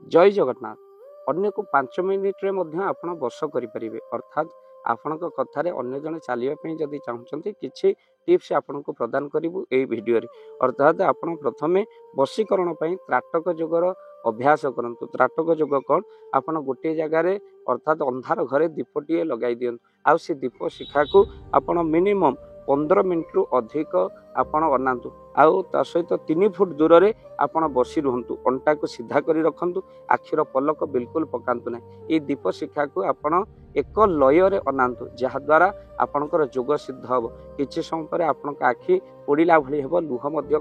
जय जगन्नाथ। अन्य को 5 मिनिट रे मध्य आपण बस करें अर्थात आपण कथार अन्य जन चलने जदि चाहते किसी टिप्स आपन को प्रदान करूँ ये भिडियो अर्थात आपण प्रथमे बशीकरण त्राटक जोगर अभ्यास करूँ। त्राटक जोग कौन आपन गोटे जगार अर्थात अंधार घरे दीपटे लगे दिखाँ आउ से दीप शिखा को आपण मिनिमम 15 मिनिट रु अधिक आपण अनातु आउ ता सहित 3 फुट दूर रे आपण बसी रुहतु अंटा को सीधा करी रखंतु आखिर पलक बिल्कुल पकांतु ना। ये दीप शिखा को आपण एक लय रे अनातु जहा द्वारा आपणकर जोग सिद्ध हम किछि समय पर आपण आखि पोड़िला भली हेबो लुह मध्य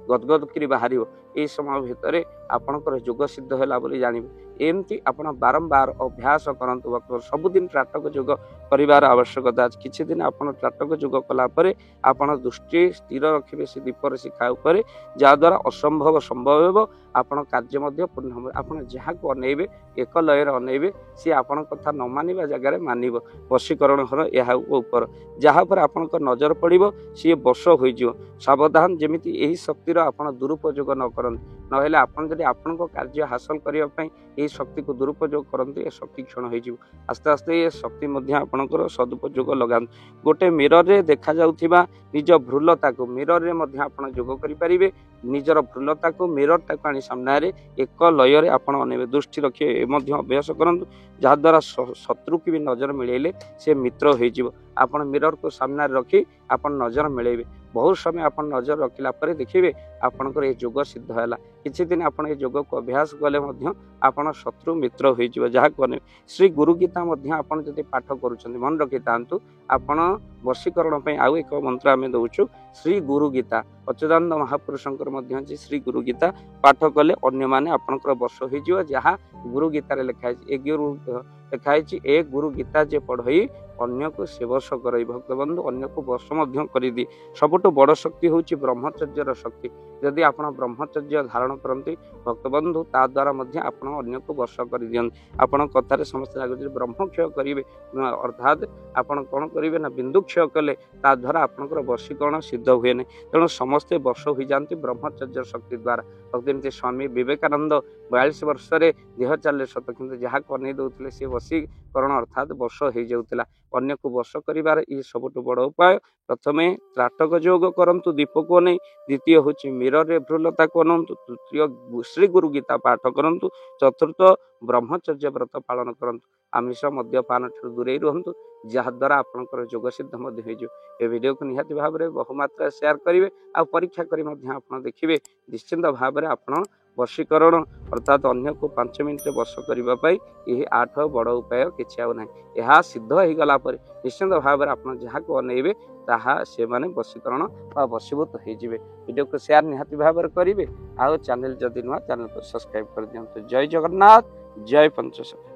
गदगद करी बाहरियो ए समय भितर आपणकर जोग सिद्ध होला बोली जानिबे। एमती आपण बारंबार अभ्यास करंतु वक्त सबुदिन त्राटक जोग करिवार आवश्यकता अछि। किछि दिन आपण त्राटक जोग कला परे आपण दृष्टि स्थिर रखिबे से दीपर शिखा उपरे जा द्वारा असंभव संभव हेबो आपण कार्य मध्य पूर्ण हम आपण जहा को अनेबे एक लय रे अनेबे से आपण कथा न मानिबा जगह रे मानिबो वशीकरण हर यहा ऊपर जहा पर आपण को नजर पड़िबो से बश होई जिवो। सावधान जेमिति एही शक्ति रो आपण दुरुपयोग न करन नहेले आपण जदि आपण को कार्य हासिल करिया पई ए शक्ति को दुरुपयोग करंतु ए शक्ति क्षण होई जिवो। आस्ते आस्ते ए शक्ति मध्य आपणकर सदुपयोग लगान गोटे मिरर रे देखा जाउथिबा निज भ्रुलता को मिरर रे मध्य आपण जोग करि परिबे। निजर भ्रुलता को मिरर टाक आनी सामने रे एक लय रे आपण अनेबे दृष्टि रखिए मध्य अभ्यास करंतु जहा द्वारा शत्रु की भी नजर मिलेले से मित्र होई जिवो। आपण मिरर को सामने रखी आपण नजर मिलेबे बहुत समय आपण नजर रखिला परे देखिबे आपनकर ए जोग सिद्ध हैला। किछि दिन आपण ए जोग को अभ्यास गले मध्य आपण शत्रु मित्र होई जिवो। जहा कोने श्री गुरु गीता मध्य आपण जति पाठ करूछन्ती मन रखि तांतु आपण वशीकरण पई आउ एक मंत्र आमे दउछु श्री गुरु गीता अच्युतानंद महापुरुषंकर मध्य जे श्री गुरु गीता पाठ कले अन्य माने आपनकर वर्ष होई जिवो। जहा गुरु गीता रे लिखा है ए गुरु गीता जे पढ़ई अन्य को से वर्ष करई भक्त बंधु अन्य को वर्ष मध्य करि दी। सबटु बड़ शक्ति होची ब्रह्मचर्यर शक्ति यदि आपण ब्रह्मचर्य धारण करंती भक्त बंधु ता द्वारा मध्य आपण अन्य को वर्ष कर दियन। आपण कथारे समस्त लागुची ब्रह्मक्षय करिवे अर्थात आपण कोन करिवे ना बिंदु क्षय कले ता द्वारा आपनकर वशीकरण सिद्ध हुए नै तेणु समस्ते वर्ष होई जानती ब्रह्मचर्य शक्ति द्वारा। भक्ति स्वामी विवेकानंद 42 वर्ष रे देह चाले सत किंतु जहा कनै दउथिले से वशीकरण अर्थात वर्ष होई जाउतिला। अन्य को वर्ष करिवार ई सबटु बड़ उपाय प्रथमे त्राटक जोग करंतु दीप को नै द्वितीय होची मिरर रे भ्रुलता को अनंतु तृतीय श्री गुरु गीता पाठ करंतु चतुर्थ ब्रह्मचर्य व्रत पालन करंतु आमिष मद्यपान ठु दूरे रहंतु जहा द्वारा आपनकर जोग सिद्ध मध्य होई जो। ए वीडियो को निहाती भाव रे बहुमात्रा शेयर करिवे आ परीक्षा करी मध्य आपन देखिबे निश्चिंत भाव रे आपन वशीकरण अर्थात अन्य को 5 मिनिट बस करबा पई एही 8 बड़ उपाय किछि आ नै एहा सिद्ध होई गला पर निश्चिंत भाव रे आपन जहा को अनेबे ताहा से माने वशीकरण बा वशीभूत होई जिवे। वीडियो को शेयर निहाती भाव रे करिवे आ चैनल जदि नुआ चैनल को सब्सक्राइब कर दियंतु। जय जगन्नाथ जय पंचशखा।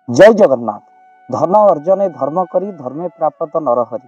जय जगन्नाथ। धन अर्जन धर्म करी धर्मे प्राप्त नरहरि।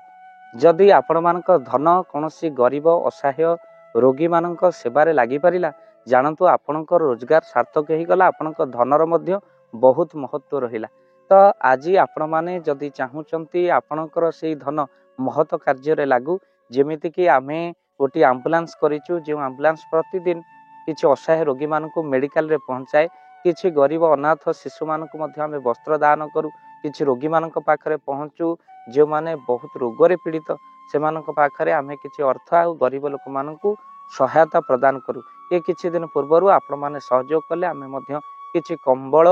जदि आपण मानक धन कोनोसी गरीब असहाय रोगी मानक सेवारे लागि परिला जानतु आपणकर रोजगार सार्थक हो गला आपणकर धनर मध्य बहुत महत्व रहिला। तो आज आपण माने जदि चाहूचंती आपणकर से धन महत कार्य रे लागू जेमिति कि आमे गोटी एम्बुलेंस करिचु जे एम्बुलेंस प्रतिदिन किछि असहाय रोगी मानक मेडिकल रे पहुंचाए किछि गरीब अनाथ शिशु मानक मध्य आमे वस्त्र दान करू किछि रोगी मानक पाखरे पहुंचू जे माने बहुत रोग रे पीड़ित से मानक पाखरे आमे किछि अर्थ आ गरीब लोक मानक सहायता प्रदान करू। ये किछि दिन पूर्व आपण माने सहयोग कले आमे मध्य किछि कंबल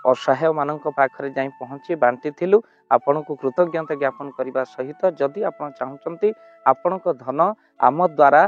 असहाय मानक पाखरे जाई पहुंची बांटी थिलु। आपण को कृतज्ञता ज्ञापन करबा सहित जदि आपण चाहूचंती आपण को धन आम द्वारा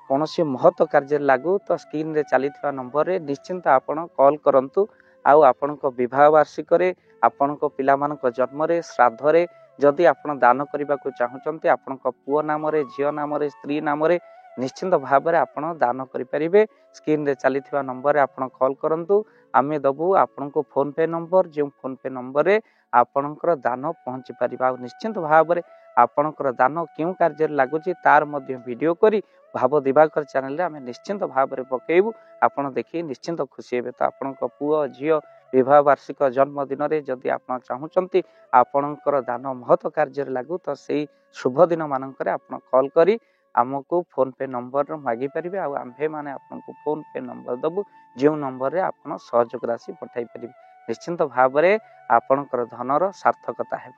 कोनोसी महत कार्य लागू तो स्क्रीन रे चलीथिबा नंबर रे निश्चिंत आपण कॉल करंतु। आउ आपण को विवाह वार्षिक रे आपण को पिला मानक जन्म रे श्राद्ध रे जदि आपण दान करबा को चाहूचंती आपण को पुओ नाम रे झियो नाम रे स्त्री नाम रे निश्चिंत भाव में आपण दान करें। स्क्रीन रे चली नंबर आपण कॉल करंतु आमे दबु आपण को फोन पे नंबर जो फोन पे नंबर रे आपणकर दान पहुँची पारिबा। निश्चिंत भाव में आपणकर दान क्यों कार्य लगुच तार मध्य वीडियो करी भाव दिवाकर चैनल रे आमे निश्चिंत भाव में पकेबू आपण देखि निश्चिंत खुशी हेबे। तो आपण पुओ झियो विवाह वार्षिक जन्मदिन रे जदि आपण चाहूचंती आपणकर दान महत कार्य लागू तो सेही शुभ दिन मानक आपण कॉल करी आमको फोन पे नंबर मागी पारे आम्भे मैंने आपको फोन पे नंबर दबु जो नंबर आप सहयोग राशि पठाई पारे निश्चिंत भाव में आपणकर धनर सार्थकता है।